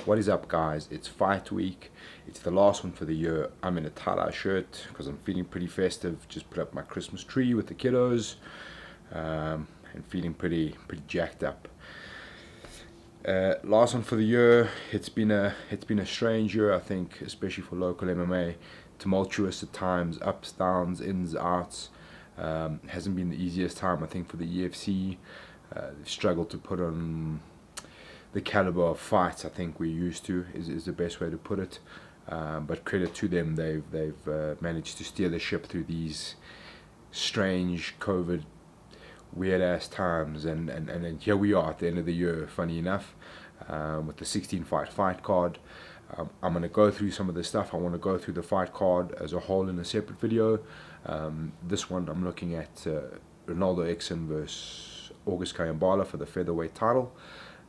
What is up, guys? It's fight week. It's the last one for the year. I'm in a tie-dye shirt because I'm feeling pretty festive. Just put up my Christmas tree with the kiddos, and feeling pretty jacked up. Last one for the year. It's been a strange year, I think, especially for local MMA. Tumultuous at times, ups, downs, ins, outs. Hasn't been the easiest time, I think, for the UFC. They've struggled to put on the caliber of fights I think we're used to, is the best way to put it. But credit to them, they've managed to steer the ship through these strange COVID weird ass times, and then here we are at the end of the year, funny enough, with the 16 fight card. I'm going to go through some of the stuff. I want to go through the fight card as a whole in a separate video. This one I'm looking at Ronaldo Ekson versus August Kayambala for the featherweight title.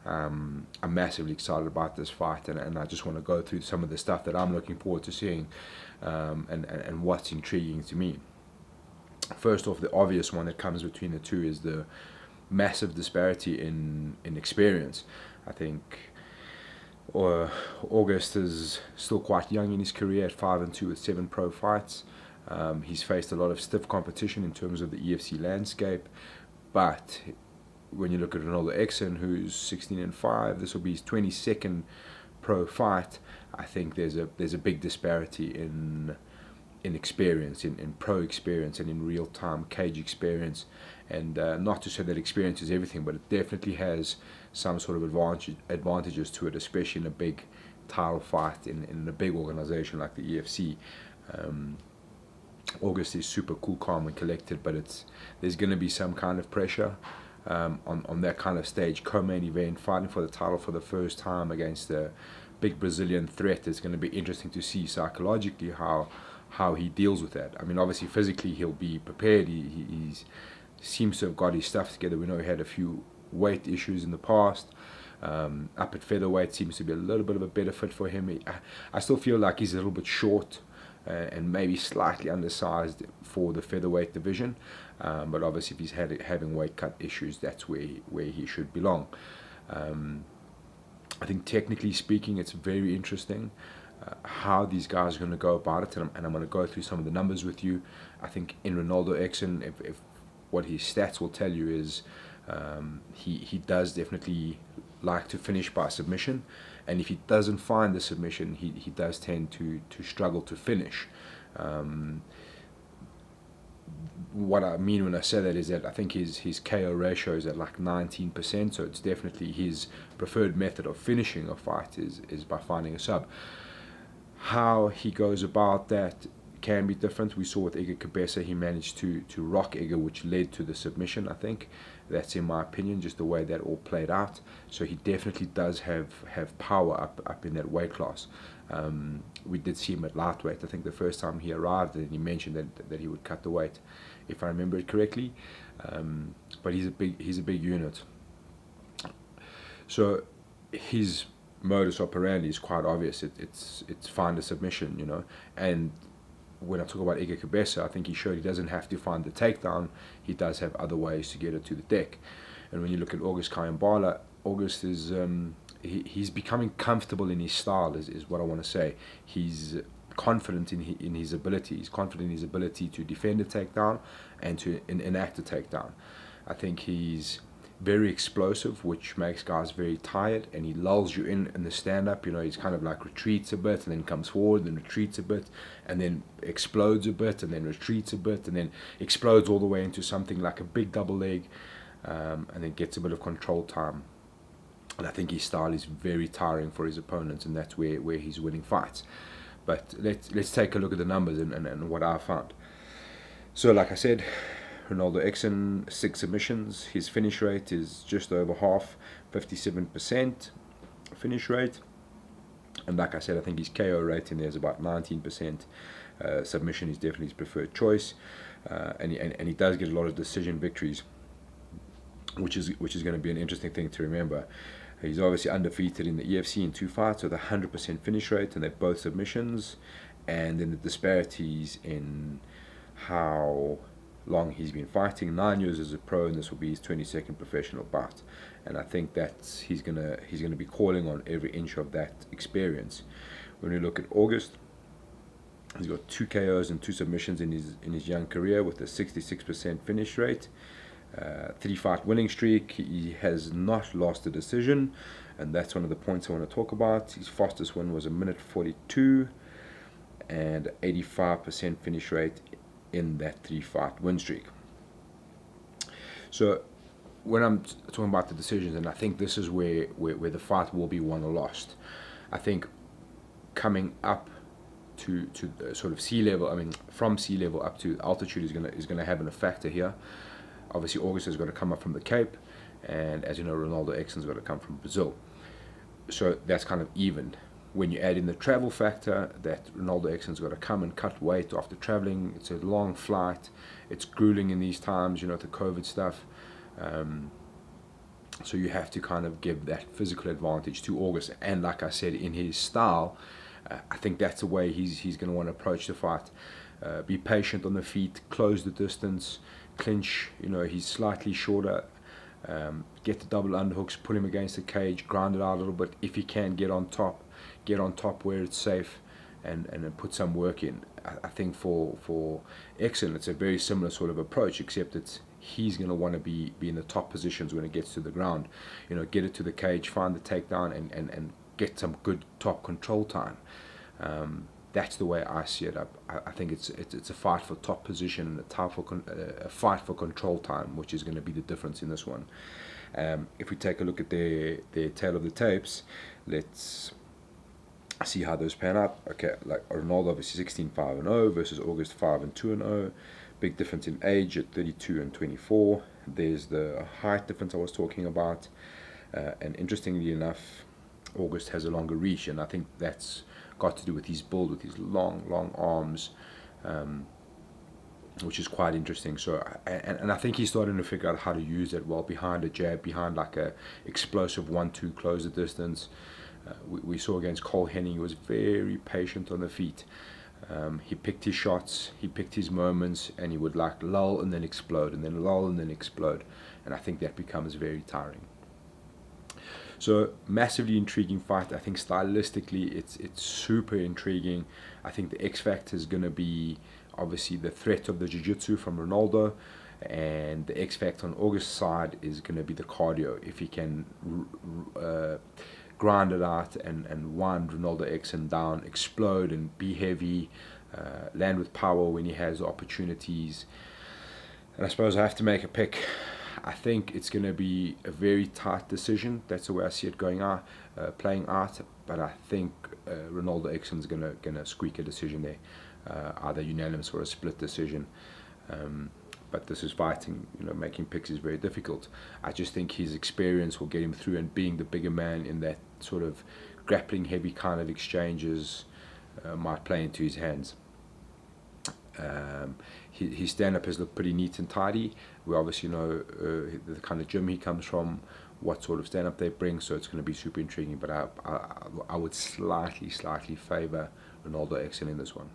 I'm massively excited about this fight, and I just want to go through some of the stuff that I'm looking forward to seeing, and what's intriguing to me. First off, the obvious one that comes between the two is the massive disparity in experience. I think August is still quite young in his career at 5-2 with 7 pro fights. He's faced a lot of stiff competition in terms of the EFC landscape, but when you look at Ronaldo Ekson, who's 16-5, this will be his 22nd pro fight. I think there's a big disparity in experience, in pro experience, and in real time cage experience. And not to say that experience is everything, but it definitely has some sort of advantages to it, especially in a big title fight in a big organization like the EFC. August is super cool, calm, and collected, but there's going to be some kind of pressure on that kind of stage, co-main event, fighting for the title for the first time against a big Brazilian threat. It's going to be interesting to see psychologically how he deals with that. I mean, obviously physically he'll be prepared. He seems to have got his stuff together. We know he had a few weight issues in the past. Up at featherweight seems to be a little bit of a better fit for him. I still feel like he's a little bit short, and maybe slightly undersized for the featherweight division, but obviously if he's having weight cut issues, that's where he should belong. I think technically speaking, it's very interesting how these guys are going to go about it, and I'm going to go through some of the numbers with you. I think in Ronaldo Ekson, if what his stats will tell you is he does definitely like to finish by submission, and if he doesn't find the submission, he does tend to struggle to finish. What I mean when I say that is that I think his KO ratio is at like 19%, so it's definitely his preferred method of finishing a fight is by finding a sub. How he goes about that can be different. We saw with Edgar Cabeza, he managed to rock Edgar, which led to the submission. I think that's, in my opinion, just the way that all played out. So he definitely does have power up in that weight class. We did see him at lightweight, I think, the first time he arrived, and he mentioned that he would cut the weight, if I remember it correctly. But he's a big unit. So his modus operandi is quite obvious. It's find a submission, and when I talk about Edgar Cabeza, I think he showed he doesn't have to find the takedown. He does have other ways to get it to the deck. And when you look at August Kayambala, August is he's becoming comfortable in his style, is what I want to say. He's confident in his ability. He's confident in his ability to defend a takedown and to enact a takedown. I think he's very explosive, which makes guys very tired, and he lulls you in the stand-up. He's kind of like retreats a bit and then comes forward and retreats a bit and then explodes a bit and then retreats a bit and then explodes all the way into something like a big double leg, and then gets a bit of control time. And I think his style is very tiring for his opponents, and that's where he's winning fights. But let's take a look at the numbers and what I found. So like I said, Ronaldo Ekson, 6 submissions. His finish rate is just over half, 57% finish rate. And like I said, I think his KO rate in there is about 19%. Submission is definitely his preferred choice, and he does get a lot of decision victories, which is going to be an interesting thing to remember. He's obviously undefeated in the EFC in 2 fights with a 100% finish rate, and they're both submissions. And then the disparities in how long he's been fighting. 9 years as a pro, and this will be his 22nd professional bout. And I think that he's gonna be calling on every inch of that experience. When we look at August, he's got 2 KOs and 2 submissions in his young career with a 66% finish rate, 3-fight winning streak. He has not lost a decision, and that's one of the points I want to talk about. His fastest win was a minute 42, and 85% finish rate in that 3-fight win streak. So when I'm talking about the decisions, and I think this is where the fight will be won or lost. I think coming up to sort of sea level, I mean from sea level up to altitude is gonna have a factor here. Obviously August has got to come up from the Cape, and as you know, Ronaldo Ekson's got to come from Brazil. So that's kind of even. When you add in the travel factor, that Ronaldo Ekson's got to come and cut weight after traveling, it's a long flight, it's grueling in these times, you know, the COVID stuff. So you have to kind of give that physical advantage to August. And like I said, in his style, I think that's the way he's going to want to approach the fight. Be patient on the feet, close the distance, clinch, you know, he's slightly shorter. Get the double underhooks, pull him against the cage, grind it out a little bit. If he can get on top where it's safe, and then put some work in. I think for Ekson, it's a very similar sort of approach, except he's going to want to be in the top positions when it gets to the ground. You know, get it to the cage, find the takedown, and get some good top control time. That's the way I see it. I think it's a fight for top position, a fight for control time, which is going to be the difference in this one. If we take a look at their tail of the tapes, let's see how those pan out. Okay, like Ronaldo obviously 16-5-0 versus August 5-2-0. Big difference in age at 32 and 24. There's the height difference I was talking about, and interestingly enough, August has a longer reach, and I think that's got to do with his build, with his long arms, which is quite interesting. So, and I think he's starting to figure out how to use it well behind a jab, behind like a explosive 1-2, close the distance. We saw against Cole Henning, he was very patient on the feet. He picked his shots, he picked his moments, and he would like lull and then explode, and then lull and then explode. And I think that becomes very tiring. So massively intriguing fight. I think stylistically it's super intriguing. I think the X factor is going to be obviously the threat of the jiu-jitsu from Ronaldo, and the X factor on August's side is going to be the cardio. If he can grind it out and wind Ronaldo Ekson down, explode and be heavy, land with power when he has opportunities. And I suppose I have to make a pick. I think it's going to be a very tight decision. That's the way I see it going out, playing out. But I think Ronaldo Ekson's gonna squeak a decision there, either unanimous or a split decision. But this is fighting. You know, making picks is very difficult. I just think his experience will get him through, and being the bigger man in that sort of grappling heavy kind of exchanges might play into his hands. His stand-up has looked pretty neat and tidy. We obviously know the kind of gym he comes from, what sort of stand-up they bring, so it's going to be super intriguing. But I would slightly favour Ronaldo Ekson in this one.